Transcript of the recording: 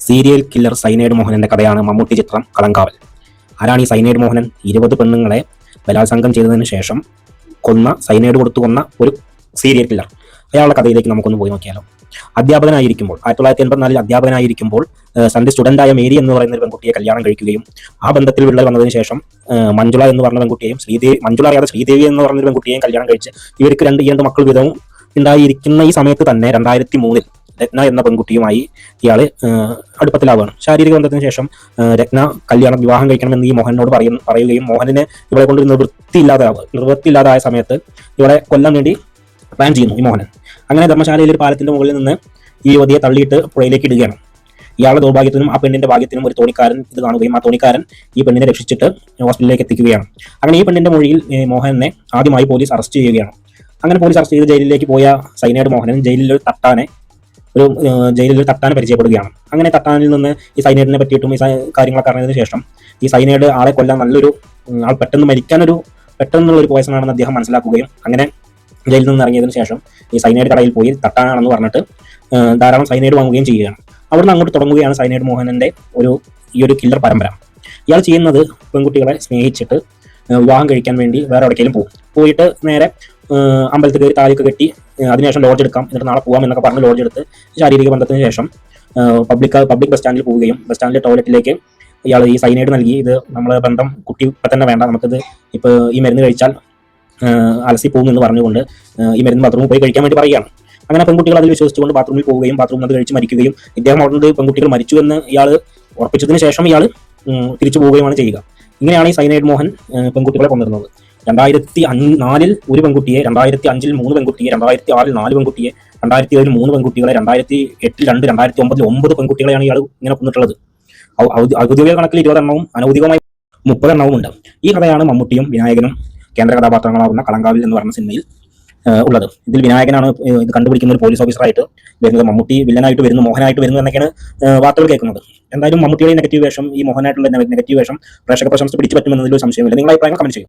Serial killer cyanide മോഹനന്റെ കഥയാണ് മമ്മൂട്ടി ചിത്രം കളങ്കാവൽ. ആരാണ് ഈ സൈനൈഡ് മോഹനൻ? 20 പെണ്ണുങ്ങളെ ബലാത്സംഗം ചെയ്തതിന് ശേഷം സൈനൈഡ് കൊടുത്തു കൊന്ന ഒരു സീരിയൽ കില്ലർ. അയാളുടെ കഥയിലേക്ക് നമുക്കൊന്ന് പോയി നോക്കിയാലോ. അധ്യാപകനായിരിക്കുമ്പോൾ 1984 അധ്യാപകനായിരിക്കുമ്പോൾ തന്റെ സ്റ്റുഡന്റായ മേരി എന്ന് പറയുന്ന ഒരു പെൺകുട്ടിയെ കല്യാണം കഴിക്കുകയും ആ ബന്ധത്തിൽ വിള്ളൽ വന്നതിന് ശേഷം മഞ്ജുള എന്ന് പറഞ്ഞ പെൺകുട്ടിയെയും മഞ്ജുള അറിയാതെ ശ്രീദേവി എന്ന് പറഞ്ഞൊരു പെൺകുട്ടിയെയും കല്യാണം കഴിച്ച് ഇവർക്ക് രണ്ട് മക്കൾ വീതവും ഉണ്ടായിരിക്കുന്ന ഈ സമയത്ത് തന്നെ 2003 രത്ന എന്ന പെൺകുട്ടിയുമായി ഇയാൾ അടുപ്പത്തിലാവുകയാണ്. ശാരീരിക ബന്ധത്തിന് ശേഷം രത്ന വിവാഹം കഴിക്കണമെന്ന് ഈ മോഹനോട് പറയുകയും മോഹനെ ഇവളെ കൊണ്ട് നിവൃത്തിയില്ലാതായ സമയത്ത് ഇവളെ കൊല്ലാൻ വേണ്ടി പ്ലാൻ ചെയ്യുന്നു ഈ മോഹനൻ. അങ്ങനെ ധർമ്മശാലയിൽ ഒരു പാലത്തിന്റെ മുകളിൽ നിന്ന് ഈ യുവതിയെ തള്ളിയിട്ട് പുഴയിലേക്ക് ഇടുകയാണ്. ഇയാളുടെ ദൗർഭാഗ്യത്തിനും ആ പെണ്ണിന്റെ ഭാഗ്യത്തിനും ഒരു തോണിക്കാരൻ ഇത് കാണുകയും ആ തോണിക്കാരൻ ഈ പെണ്ണിനെ രക്ഷിച്ചിട്ട് ഹോസ്പിറ്റലിലേക്ക് എത്തിക്കുകയാണ്. അങ്ങനെ ഈ പെണ്ണിന്റെ മൊഴിയിൽ മോഹനെ ആദ്യമായി പോലീസ് അറസ്റ്റ് ചെയ്യുകയാണ്. അങ്ങനെ പോലീസ് അറസ്റ്റ് ചെയ്ത് ജയിലിലേക്ക് പോയ സൈനൈഡ് മോഹനൻ ജയിലിൽ ഒരു തട്ടാനെ പരിചയപ്പെടുകയാണ്. അങ്ങനെ തട്ടാനിൽ നിന്ന് ഈ സൈനൈഡിനെ പറ്റിയിട്ടും ഈ കാര്യങ്ങളൊക്കെ അറിഞ്ഞതിന് ശേഷം ഈ സൈനൈഡ് ആളെ കൊല്ലാൻ ആൾ പെട്ടെന്നുള്ളൊരു പോയ്സൺ ആണെന്ന് അദ്ദേഹം മനസ്സിലാക്കുകയും അങ്ങനെ ജയിലിൽ നിന്ന് ഇറങ്ങിയതിനു ശേഷം ഈ സൈനൈഡ് കടയിൽ പോയി തട്ടാനാണെന്ന് പറഞ്ഞിട്ട് ധാരാളം സൈനൈഡ് വാങ്ങുകയും ചെയ്യുകയാണ്. അവിടുന്ന് അങ്ങോട്ട് തുടങ്ങുകയാണ് സൈനൈഡ് മോഹനന്റെ ഈ ഒരു കില്ലർ പരമ്പര. ഇയാൾ ചെയ്യുന്നത് പെൺകുട്ടികളെ സ്നേഹിച്ചിട്ട് വിവാഹം കഴിക്കാൻ വേണ്ടി വേറെ എവിടേക്കെങ്കിലും പോയിട്ട് നേരെ അമ്പലത്തിൽ കയറി താലിയൊക്കെ കെട്ടി അതിനുശേഷം ലോഡ്ജ് എടുക്കാം, എന്നിട്ട് നാളെ പോകാം എന്നൊക്കെ പറഞ്ഞ് ലോഡ്ജ് എടുത്ത് ശാരീരിക ബന്ധത്തിന് ശേഷം പബ്ലിക് ബസ് സ്റ്റാൻഡിൽ പോവുകയും ബസ് സ്റ്റാൻഡിലെ ടോയ്ലറ്റിലേക്ക് ഇയാൾ ഈ സൈനൈഡ് നൽകി ഇത് നമ്മളെ ബന്ധം കുട്ടി ഇപ്പം തന്നെ വേണ്ട, നമുക്കിത് ഇപ്പോൾ ഈ മരുന്ന് കഴിച്ചാൽ അലസി പോകും എന്ന് പറഞ്ഞുകൊണ്ട് ഈ മരുന്ന് ബാത്റൂമിൽ പോയി കഴിക്കാൻ വേണ്ടി പറയുകയാണ്. അങ്ങനെ പെൺകുട്ടികൾ അതിൽ വിശ്വസിച്ചുകൊണ്ട് ബാത്റൂമിൽ പോവുകയും ബാത്റൂമിൽ അത് കഴിച്ച് മരിക്കുകയും ഇദ്ദേഹം അവിടെ പെൺകുട്ടികൾ മരിച്ചു എന്ന് ഇയാൾ ഉറപ്പിച്ചതിന് ശേഷം ഇയാൾ തിരിച്ചു പോവുകയുമാണ് ചെയ്യുക. ഇങ്ങനെയാണ് ഈ സൈനൈഡ് മോഹൻ പെൺകുട്ടികളെ കൊന്നിരുന്നത്. 2004 ഒരു പെൺകുട്ടിയെ, 2005 3 പെൺകുട്ടിയെ, 2006 4 പെൺകുട്ടിയെ, 2007 3 പെൺകുട്ടികളെ, 2008 2, 2009 9 പെൺകുട്ടികളെയാണ് ഇയാൾ ഇങ്ങനെ കൊന്നിട്ടുള്ളത്. ഔദ്യോഗിക കണക്കിൽ 20 എണ്ണവും അനൗദ്യോഗികമായി 30 എണ്ണവും ഉണ്ട്. ഈ കഥയാണ് മമ്മൂട്ടിയും വിനായകനും കേന്ദ്ര കഥാപാത്രങ്ങളാവുന്ന കളങ്കാവിൽ എന്ന് പറഞ്ഞ സിനിമയിൽ ഉള്ളത്. ഇതിൽ വിനായകനാണ് ഇത് കണ്ടുപിടിക്കുന്ന ഒരു പോലീസ് ഓഫീസറായിട്ട് വരുന്നത്. മമ്മൂട്ടി വില്ലനായിട്ട് വരുന്നു, മോഹനായിട്ട് വരുന്നു എന്നൊക്കെയാണ് വാർത്തകൾ കേൾക്കുന്നത്. എന്തായാലും മമ്മൂട്ടിയുടെ നെഗറ്റീവ് വേഷം, ഈ മോഹനായിട്ടുള്ള നെഗറ്റീവ് വേഷം പ്രേക്ഷക പ്രശംസ പിടിച്ചു പറ്റുമെന്നതിൽ സംശയമില്ല. നിങ്ങളുടെ അഭിപ്രായങ്ങൾ കമന്റ് ചെയ്യും.